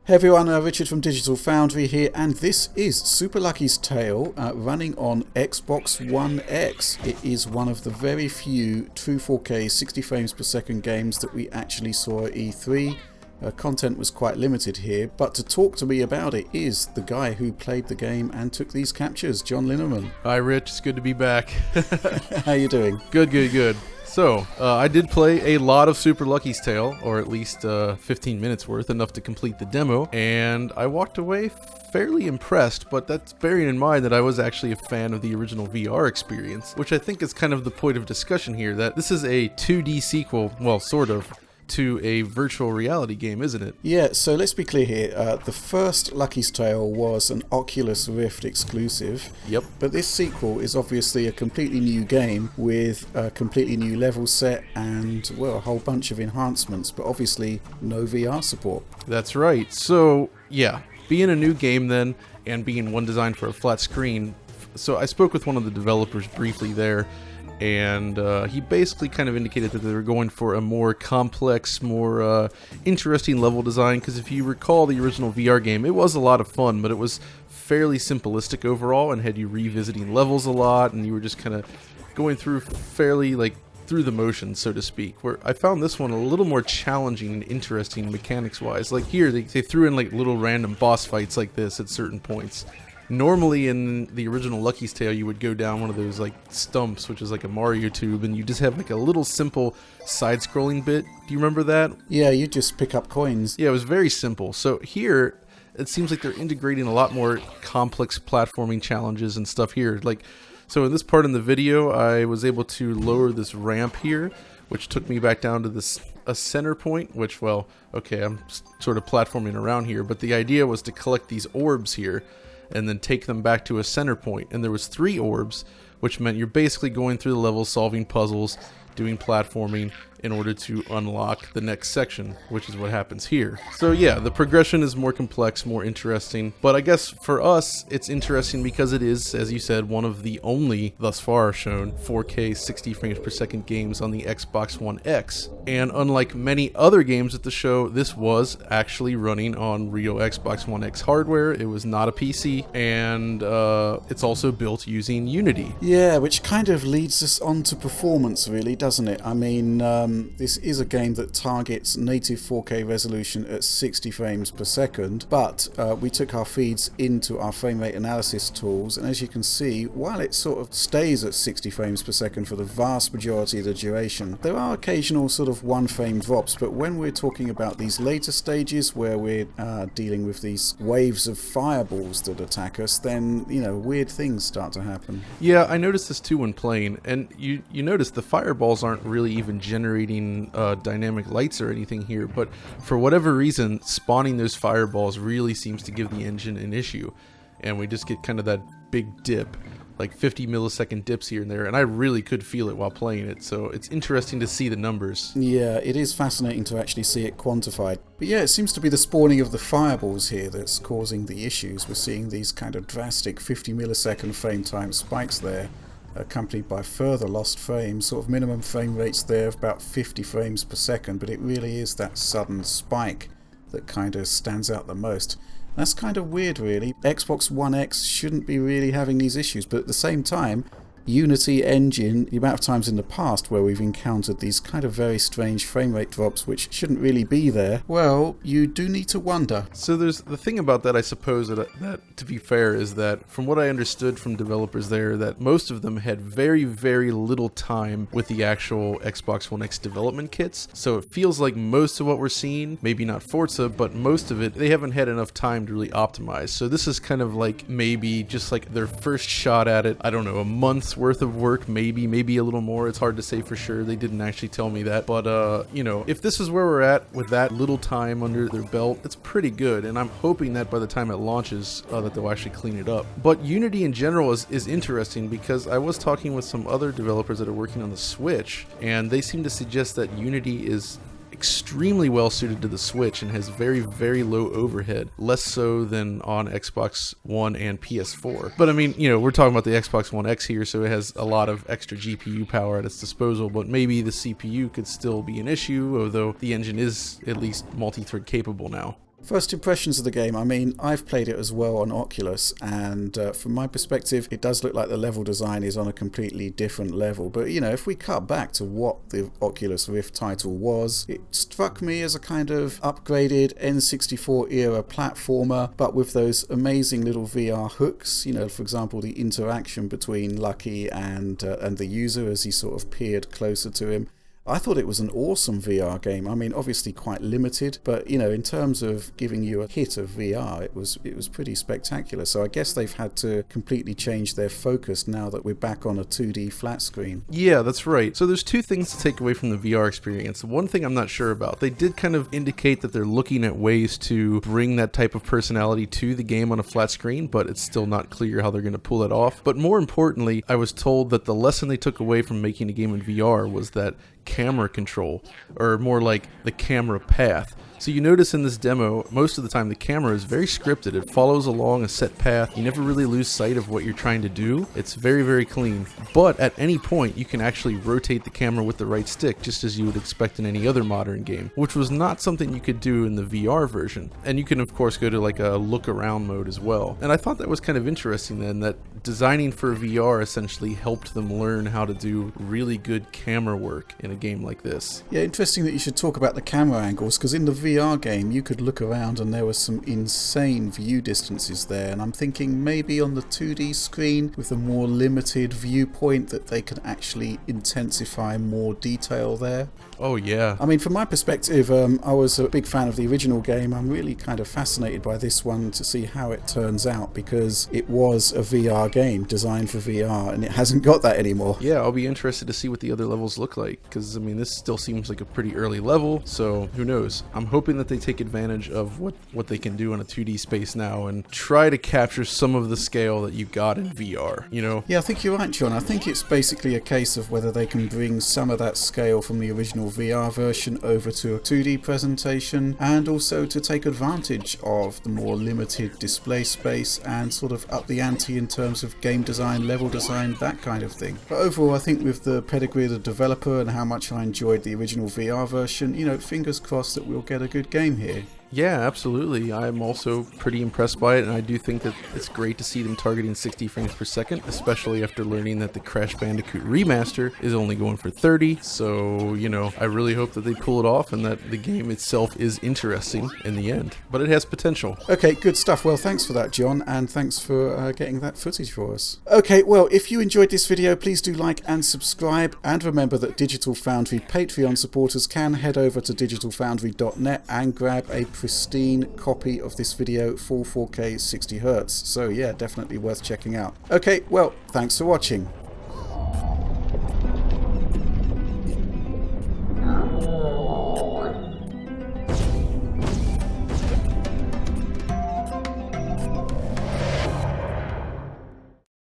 Hey everyone, Richard from Digital Foundry here, and this is Super Lucky's Tale running on Xbox One X. It is one of the very few true 4K 60 frames per second games that we actually saw at E3. Content was quite limited here, but to talk to me about it is the guy who played the game and took these captures, John Linneman. Hi Rich, it's good to be back. How you doing? Good. So, I did play a lot of Super Lucky's Tale, or at least 15 minutes worth, enough to complete the demo, and I walked away fairly impressed, but that's bearing in mind that I was actually a fan of the original VR experience, which I think is kind of the point of discussion here, that this is a 2D sequel, well, sort of, to a virtual reality game, isn't it? Yeah, so let's be clear here. The first Lucky's Tale was an Oculus Rift exclusive. Yep. But this sequel is obviously a completely new game with a completely new level set and, well, a whole bunch of enhancements, but obviously no VR support. That's right. So, yeah, being a new game then, and being one designed for a flat screen, so I spoke with one of the developers briefly there, and he basically kind of indicated that they were going for a more complex, more interesting level design, because if you recall the original VR game, it was a lot of fun, but it was fairly simplistic overall and had you revisiting levels a lot, and you were just kind of going through fairly, like, through the motions, so to speak, where I found this one a little more challenging and interesting mechanics-wise. Like here, they threw in like little random boss fights like this at certain points. Normally in the original Lucky's Tale, you would go down one of those like stumps, which is like a Mario tube, and you just have like a little simple side-scrolling bit. Do you remember that? Yeah, you just pick up coins. Yeah, it was very simple. So here, it seems like they're integrating a lot more complex platforming challenges and stuff here. Like, so in this part in the video, I was able to lower this ramp here, which took me back down to a center point, which, well, okay, I'm sort of platforming around here, but the idea was to collect these orbs here and then take them back to a center point. And there was 3 orbs, which meant you're basically going through the level, solving puzzles, doing platforming in order to unlock the next section, which is what happens here. So yeah, the progression is more complex, more interesting, but I guess for us, it's interesting because it is, as you said, one of the only, thus far shown, 4K 60 frames per second games on the Xbox One X. And unlike many other games at the show, this was actually running on real Xbox One X hardware. It was not a PC, and it's also built using Unity. Yeah, which kind of leads us on to performance, really, doesn't it? I mean, this is a game that targets native 4K resolution at 60 frames per second, but we took our feeds into our frame rate analysis tools, and as you can see, while it sort of stays at 60 frames per second for the vast majority of the duration, there are occasional sort of one frame drops, but when we're talking about these later stages where we're dealing with these waves of fireballs that attack us, then, you know, weird things start to happen. Yeah, I noticed this too when playing, and you notice the fireballs aren't really even generating dynamic lights or anything here, but for whatever reason, spawning those fireballs really seems to give the engine an issue, and we just get kind of that big dip, like 50 millisecond dips here and there, and I really could feel it while playing it, so it's interesting to see the numbers. Yeah, it is fascinating to actually see it quantified. But yeah, it seems to be the spawning of the fireballs here that's causing the issues. We're seeing these kind of drastic 50 millisecond frame time spikes there, accompanied by further lost frames, sort of minimum frame rates there of about 50 frames per second, but it really is that sudden spike that kind of stands out the most. That's kind of weird, really. Xbox One X shouldn't be really having these issues, but at the same time, Unity engine, the amount of times in the past where we've encountered these kind of very strange frame rate drops which shouldn't really be there, well, you do need to wonder. So there's the thing about that, I suppose, that to be fair, is that from what I understood from developers there, that most of them had very, very little time with the actual Xbox One X development kits. So it feels like most of what we're seeing, maybe not Forza, but most of it, they haven't had enough time to really optimize. So this is kind of like maybe just like their first shot at it, I don't know, a month's worth of work, maybe a little more. It's hard to say for sure. They didn't actually tell me that, but you know, if this is where we're at with that little time under their belt, it's pretty good, and I'm hoping that by the time it launches that they'll actually clean it up. But Unity in general is interesting, because I was talking with some other developers that are working on the Switch, and they seem to suggest that Unity is extremely well suited to the Switch and has very, very low overhead, less so than on Xbox One and PS4. But I mean, you know, we're talking about the Xbox One X here, so it has a lot of extra GPU power at its disposal, but maybe the CPU could still be an issue, although the engine is at least multi-thread capable now. First impressions of the game, I mean, I've played it as well on Oculus, and from my perspective, it does look like the level design is on a completely different level. But, you know, if we cut back to what the Oculus Rift title was, it struck me as a kind of upgraded N64 era platformer, but with those amazing little VR hooks, you know, for example, the interaction between Lucky and the user as he sort of peered closer to him. I thought it was an awesome VR game. I mean, obviously quite limited, but you know, in terms of giving you a hit of VR, it was pretty spectacular. So I guess they've had to completely change their focus now that we're back on a 2D flat screen. Yeah, that's right. So there's two things to take away from the VR experience. One thing I'm not sure about. They did kind of indicate that they're looking at ways to bring that type of personality to the game on a flat screen, but it's still not clear how they're going to pull that off. But more importantly, I was told that the lesson they took away from making a game in VR was that camera control, or more like the camera path. So you notice in this demo, most of the time the camera is very scripted. It follows along a set path. You never really lose sight of what you're trying to do. It's very, very clean. But at any point, you can actually rotate the camera with the right stick, just as you would expect in any other modern game, which was not something you could do in the VR version. And you can, of course, go to like a look around mode as well. And I thought that was kind of interesting then, that designing for VR essentially helped them learn how to do really good camera work in a game like this. Yeah, interesting that you should talk about the camera angles, because in the VR game you could look around and there were some insane view distances there, and I'm thinking maybe on the 2D screen with a more limited viewpoint that they can actually intensify more detail there. Oh yeah. I mean, from my perspective, I was a big fan of the original game. I'm really kind of fascinated by this one to see how it turns out, because it was a VR game designed for VR and it hasn't got that anymore. Yeah, I'll be interested to see what the other levels look like, because I mean, this still seems like a pretty early level, so who knows. I'm hoping that they take advantage of what they can do in a 2D space now and try to capture some of the scale that you got in VR, you know? Yeah, I think you're right, John. I think it's basically a case of whether they can bring some of that scale from the original VR version over to a 2D presentation, and also to take advantage of the more limited display space and sort of up the ante in terms of game design, level design, that kind of thing. But overall, I think with the pedigree of the developer and how much I enjoyed the original VR version, you know, fingers crossed that we'll get a good game here. Yeah, absolutely. I'm also pretty impressed by it, and I do think that it's great to see them targeting 60 frames per second, especially after learning that the Crash Bandicoot remaster is only going for 30. So, you know, I really hope that they pull it off and that the game itself is interesting in the end. But it has potential. Okay, good stuff. Well, thanks for that, John, and thanks for getting that footage for us. Okay, well, if you enjoyed this video, please do like and subscribe, and remember that Digital Foundry Patreon supporters can head over to digitalfoundry.net and grab a pristine copy of this video, full 4K 60Hz. So yeah, definitely worth checking out. Okay, well, thanks for watching.